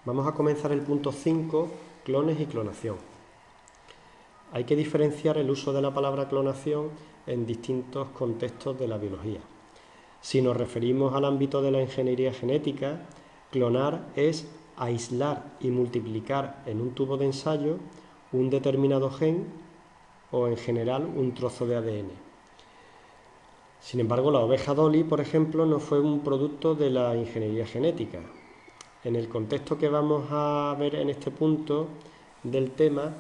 Vamos a comenzar el punto 5, clones y clonación. Hay que diferenciar el uso de la palabra clonación en distintos contextos de la biología. Si nos referimos al ámbito de la ingeniería genética, clonar es aislar y multiplicar en un tubo de ensayo un determinado gen o en general un trozo de ADN. Sin embargo, la oveja Dolly, por ejemplo, no fue un producto de la ingeniería genética. En el contexto que vamos a ver en este punto del tema,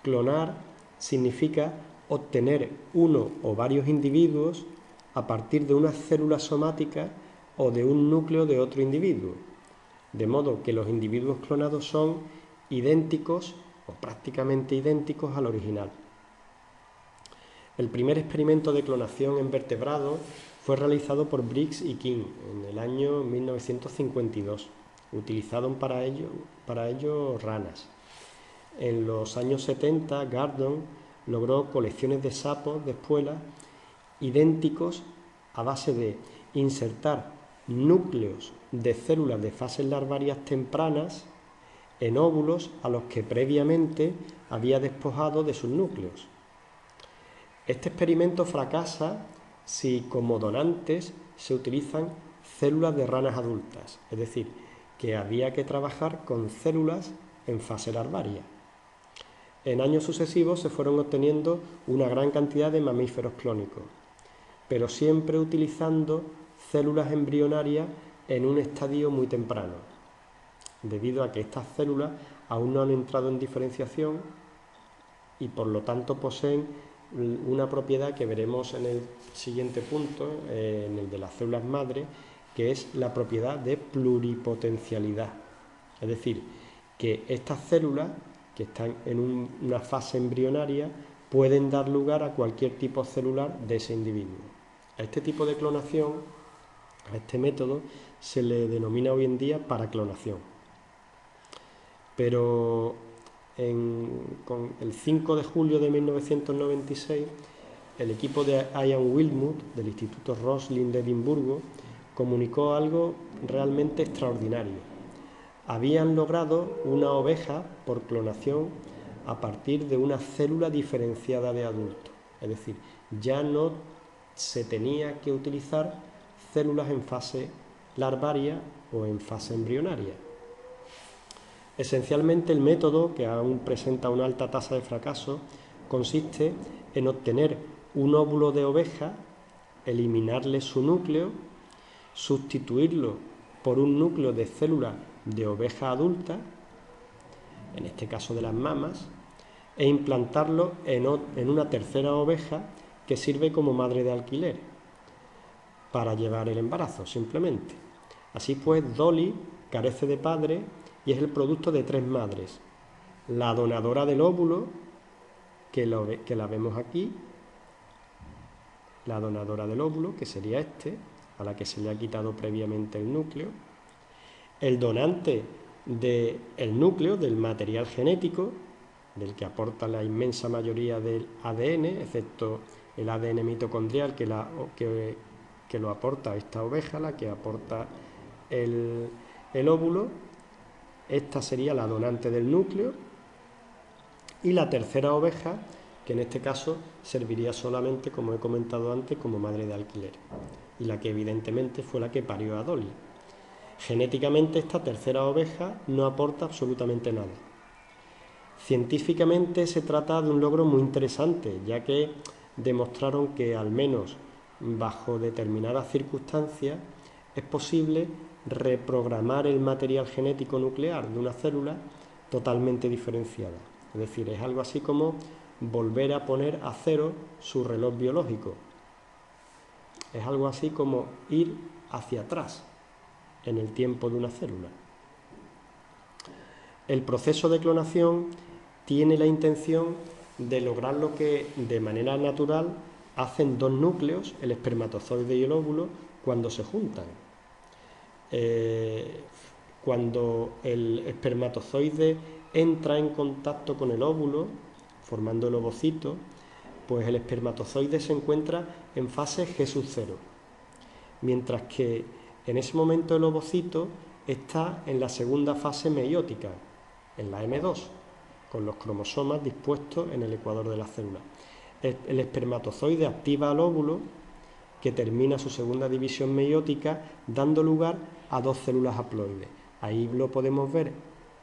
clonar significa obtener uno o varios individuos a partir de una célula somática o de un núcleo de otro individuo, de modo que los individuos clonados son idénticos o prácticamente idénticos al original. El primer experimento de clonación en vertebrados fue realizado por Briggs y King en el año 1952. Utilizaron para ello ranas. En los años 70, Gardner logró colecciones de sapos de espuelas idénticos a base de insertar núcleos de células de fases larvarias tempranas en óvulos a los que previamente había despojado de sus núcleos. Este experimento fracasa si como donantes se utilizan células de ranas adultas, es decir, que había que trabajar con células en fase larvaria. En años sucesivos se fueron obteniendo una gran cantidad de mamíferos clónicos, pero siempre utilizando células embrionarias en un estadio muy temprano, debido a que estas células aún no han entrado en diferenciación y por lo tanto poseen una propiedad que veremos en el siguiente punto, en el de las células madre, que es la propiedad de pluripotencialidad. Es decir, que estas células que están en una fase embrionaria pueden dar lugar a cualquier tipo celular de ese individuo. A este tipo de clonación, a este método, se le denomina hoy en día paraclonación. Pero con el 5 de julio de 1996, el equipo de Ian Wilmut, del Instituto Roslin de Edimburgo, comunicó algo realmente extraordinario. Habían logrado una oveja por clonación a partir de una célula diferenciada de adulto. Es decir, ya no se tenía que utilizar células en fase larvaria o en fase embrionaria. Esencialmente el método, que aún presenta una alta tasa de fracaso, consiste en obtener un óvulo de oveja, eliminarle su núcleo, sustituirlo por un núcleo de célula de oveja adulta, en este caso de las mamas, e implantarlo en una tercera oveja que sirve como madre de alquiler para llevar el embarazo, simplemente. Así pues, Dolly carece de padre y es el producto de tres madres. La donadora del óvulo, que la vemos aquí, la donadora del óvulo, que sería a la que se le ha quitado previamente el núcleo, el donante del núcleo, del material genético, del que aporta la inmensa mayoría del ADN, excepto el ADN mitocondrial que lo aporta esta oveja, la que aporta el óvulo. Esta sería la donante del núcleo, y la tercera oveja, que en este caso serviría solamente, como he comentado antes, como madre de alquiler, y la que evidentemente fue la que parió a Dolly. Genéticamente esta tercera oveja no aporta absolutamente nada. Científicamente se trata de un logro muy interesante, ya que demostraron que al menos bajo determinadas circunstancias es posible reprogramar el material genético nuclear de una célula totalmente diferenciada. Es decir, es algo así como volver a poner a cero su reloj biológico. Es algo así como ir hacia atrás en el tiempo de una célula. El proceso de clonación tiene la intención de lograr lo que de manera natural hacen dos núcleos, el espermatozoide y el óvulo, cuando se juntan. Cuando el espermatozoide entra en contacto con el óvulo, formando el ovocito, pues el espermatozoide se encuentra en fase G sub 0, mientras que en ese momento el ovocito está en la segunda fase meiótica, en la M2, con los cromosomas dispuestos en el ecuador de la célula. El espermatozoide activa al óvulo, que termina su segunda división meiótica, dando lugar a dos células haploides. Ahí lo podemos ver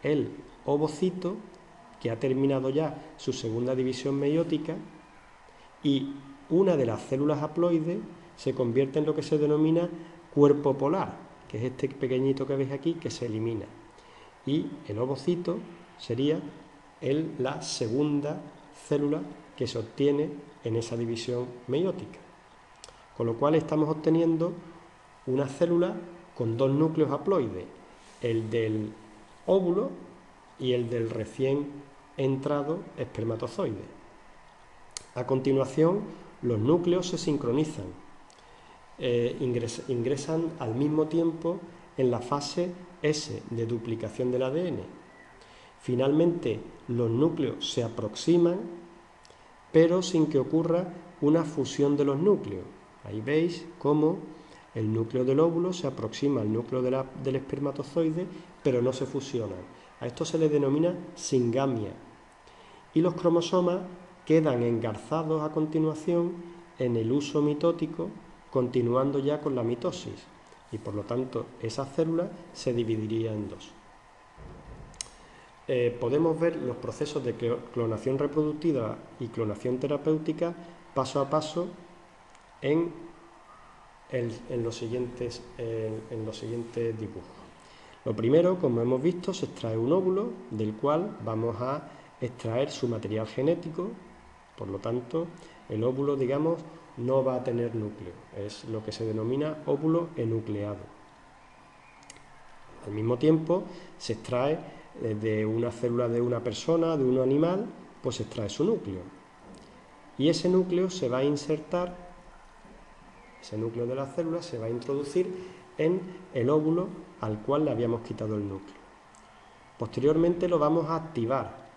el ovocito, que ha terminado ya su segunda división meiótica, y una de las células haploides se convierte en lo que se denomina cuerpo polar, que es este pequeñito que veis aquí, que se elimina. Y el ovocito sería la segunda célula que se obtiene en esa división meiótica. Con lo cual estamos obteniendo una célula con dos núcleos haploides, el del óvulo y el del recién entrado espermatozoide. A continuación, los núcleos se sincronizan, ingresan al mismo tiempo en la fase S de duplicación del ADN. Finalmente, los núcleos se aproximan, pero sin que ocurra una fusión de los núcleos. Ahí veis cómo el núcleo del óvulo se aproxima al núcleo del espermatozoide, pero no se fusionan. A esto se le denomina singamia. Y los cromosomas quedan engarzados a continuación en el huso mitótico, continuando ya con la mitosis. Y por lo tanto, esa célula se dividiría en dos. Podemos ver los procesos de clonación reproductiva y clonación terapéutica paso a paso en los siguientes dibujos. Lo primero, como hemos visto, se extrae un óvulo del cual vamos a extraer su material genético. Por lo tanto, el óvulo, digamos, no va a tener núcleo, es lo que se denomina óvulo enucleado. Al mismo tiempo, se extrae de una célula de una persona, de un animal, pues se extrae su núcleo. Y ese núcleo se va a insertar, ese núcleo de la célula se va a introducir en el óvulo al cual le habíamos quitado el núcleo. Posteriormente lo vamos a activar.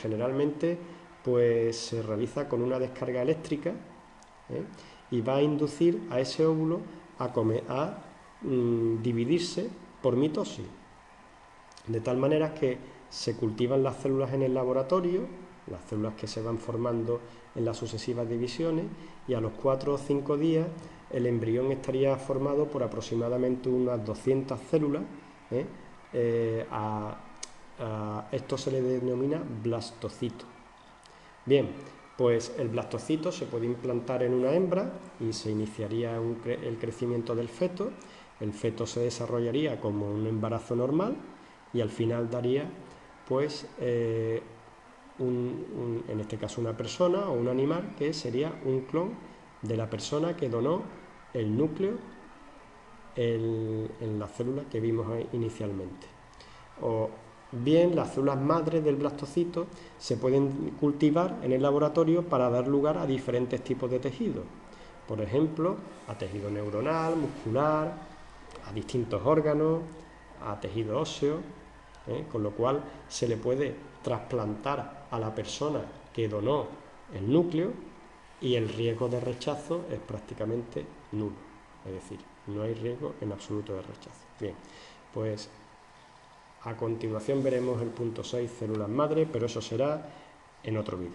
Generalmente pues se realiza con una descarga eléctrica, y va a inducir a ese óvulo a dividirse por mitosis, de tal manera que se cultivan las células en el laboratorio, las células que se van formando en las sucesivas divisiones, y a los 4 o 5 días el embrión estaría formado por aproximadamente unas 200 células. Esto se le denomina blastocito. Bien, pues el blastocito se puede implantar en una hembra y se iniciaría el crecimiento del feto. El feto se desarrollaría como un embarazo normal y al final daría, pues, en este caso una persona o un animal, que sería un clon de la persona que donó el núcleo en la célula que vimos inicialmente. O bien, las células madres del blastocito se pueden cultivar en el laboratorio para dar lugar a diferentes tipos de tejidos. Por ejemplo, a tejido neuronal, muscular, a distintos órganos, a tejido óseo, con lo cual se le puede trasplantar a la persona que donó el núcleo y el riesgo de rechazo es prácticamente nulo. Es decir, no hay riesgo en absoluto de rechazo. Bien, pues a continuación veremos el punto 6, células madre, pero eso será en otro vídeo.